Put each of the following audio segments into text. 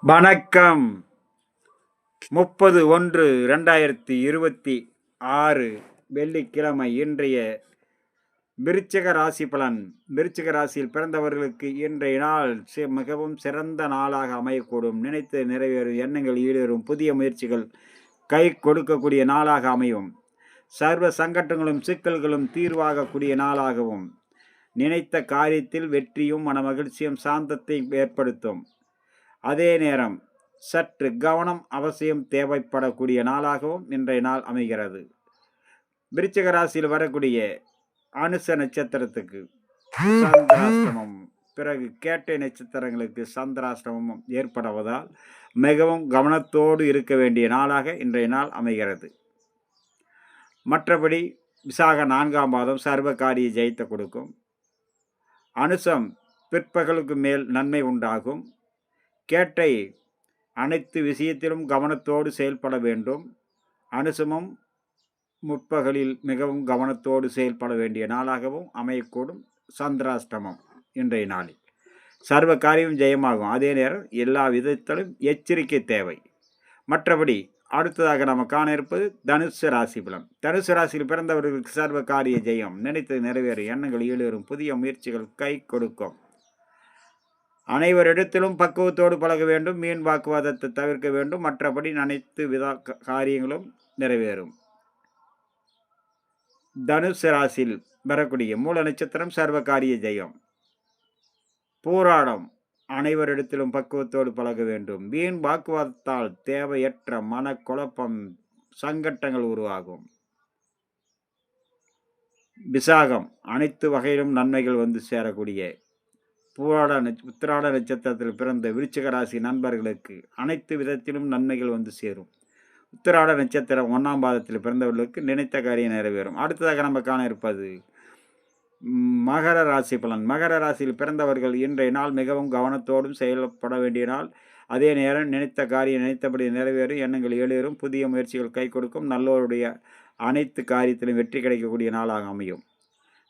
வணக்கம். 30/1/2026 வெள்ளிக்கிழமை. இன்றைய விருச்சிக ராசி பலன். விருச்சிக ராசியில் பிறந்தவர்களுக்கு இன்றைய நாள் மிகவும் சிறந்த நாளாக அமையக்கூடும். நினைத்து நிறைவேறும் எண்ணங்கள் ஈடேறும். புதிய முயற்சிகள் கை கொடுக்கக்கூடிய நாளாக அமையும். சர்வ சங்கடங்களும் சிக்கல்களும் தீர்வாகக்கூடிய நாளாகவும், நினைத்த காரியத்தில் வெற்றியும் மனமகிழ்ச்சியும் சாந்தத்தை ஏற்படுத்தும். அதே நேரம் சற்று கவனம் அவசியம் தேவைப்படக்கூடிய நாளாகவும் இன்றைய நாள் அமைகிறது. விருச்சிக ராசியில் வரக்கூடிய அனுச நட்சத்திரத்துக்கு சந்திராஷ்டமம், பிறகு கேட்டை நட்சத்திரங்களுக்கு சந்திராஷ்டமம் ஏற்படுவதால் மிகவும் கவனத்தோடு இருக்க வேண்டிய நாளாக இன்றைய நாள் அமைகிறது. மற்றபடி விசாக 4ஆம் பாதம் சர்வ காரிய ஜெயித்த கொடுக்கும். அனுசம் பிற்பகலுக்கு மேல் நன்மை உண்டாகும். கேட்டை அனைத்து விஷயத்திலும் கவனத்தோடு செயல்பட வேண்டும். அனுசமும் முற்பகலில் மிகவும் கவனத்தோடு செயல்பட வேண்டிய நாளாகவும் அமையக்கூடும். சந்திராஷ்டமம் இன்றைய நாளில் சர்வ காரியம் ஜெயமாகும். அதே நேரம் எல்லா விதத்திலும் எச்சரிக்கை தேவை. மற்றபடி அடுத்ததாக நம்ம காண இருப்பது தனுசு ராசி பலன். தனுசு ராசியில் பிறந்தவர்களுக்கு சர்வ காரிய ஜெயம். நினைத்து நிறைவேறும் எண்ணங்கள் ஈடேறும். புதிய முயற்சிகள் கை கொடுக்கும். அனைவரிடத்திலும் பக்குவத்தோடு பழக வேண்டும். மீன் வாக்குவாதத்தை தவிர்க்க வேண்டும். மற்றபடி அனைத்து வித காரியங்களும் நிறைவேறும். தனுசு ராசியில் வரக்கூடிய மூல நட்சத்திரம் சர்வ காரிய ஜெயம். பூராடம் அனைவரிடத்திலும் பக்குவத்தோடு பழக வேண்டும். வீண் வாக்குவாதத்தால் தேவையற்ற மனக்குழப்பம் சங்கட்டங்கள் உருவாகும். விசாகம் அனைத்து வகையிலும் நன்மைகள் வந்து சேரக்கூடிய உத்திராட நட்சத்திரத்தில் பிறந்த விருச்சிக ராசி நண்பர்களுக்கு அனைத்து விதத்திலும் நன்மைகள் வந்து சேரும். உத்திராட நட்சத்திரம் 1ஆம் பாதத்தில் பிறந்தவர்களுக்கு நினைத்த காரியம் நிறைவேறும். அடுத்ததாக நம்ம காண இருப்பது மகர ராசி பலன். மகர ராசியில் பிறந்தவர்கள் இன்றைய நாள் மிகவும் கவனத்தோடும் செயல்பட வேண்டிய நாள். அதே நேரம் நினைத்த காரியம் நினைத்தபடி நிறைவேறும். எண்ணங்கள் ஏழேறும். புதிய முயற்சிகள் கை கொடுக்கும். நல்லோருடைய அனைத்து காரியத்திலும் வெற்றி கிடைக்கக்கூடிய நாளாக அமையும்.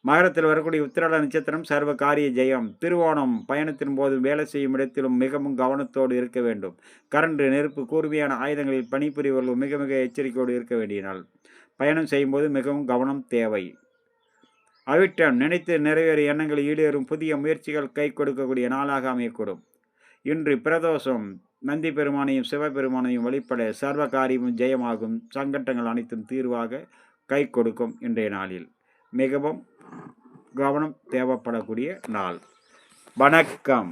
மகரத்தில் வரக்கூடிய உத்திராட நட்சத்திரம் சர்வ காரிய ஜெயம். திருவோணம் பயணத்தின் போது வேலை செய்யும் இடத்திலும் மிகவும் கவனத்தோடு இருக்க வேண்டும். கரண்டு நெருப்பு கூர்மையான ஆயுதங்களில் பணிபுரிவர்கள் மிக மிக எச்சரிக்கையோடு இருக்க வேண்டிய நாள். பயணம் செய்யும்போது மிகவும் கவனம் தேவை. அவிட்டம் நினைத்து நிறைவேறிய எண்ணங்கள் ஈடேறும். புதிய முயற்சிகள் கை கொடுக்கக்கூடிய நாளாக அமையக்கூடும். இன்று பிரதோஷம். நந்தி பெருமானையும் சிவபெருமானையும் வழிபட சர்வ காரியமும் ஜெயமாகும். சங்கட்டங்கள் அனைத்தும் தீர்வாக கை கொடுக்கும். இன்றைய நாளில் மிகவும் கவனம் தேவைப்படக்கூடிய நாள். வணக்கம்.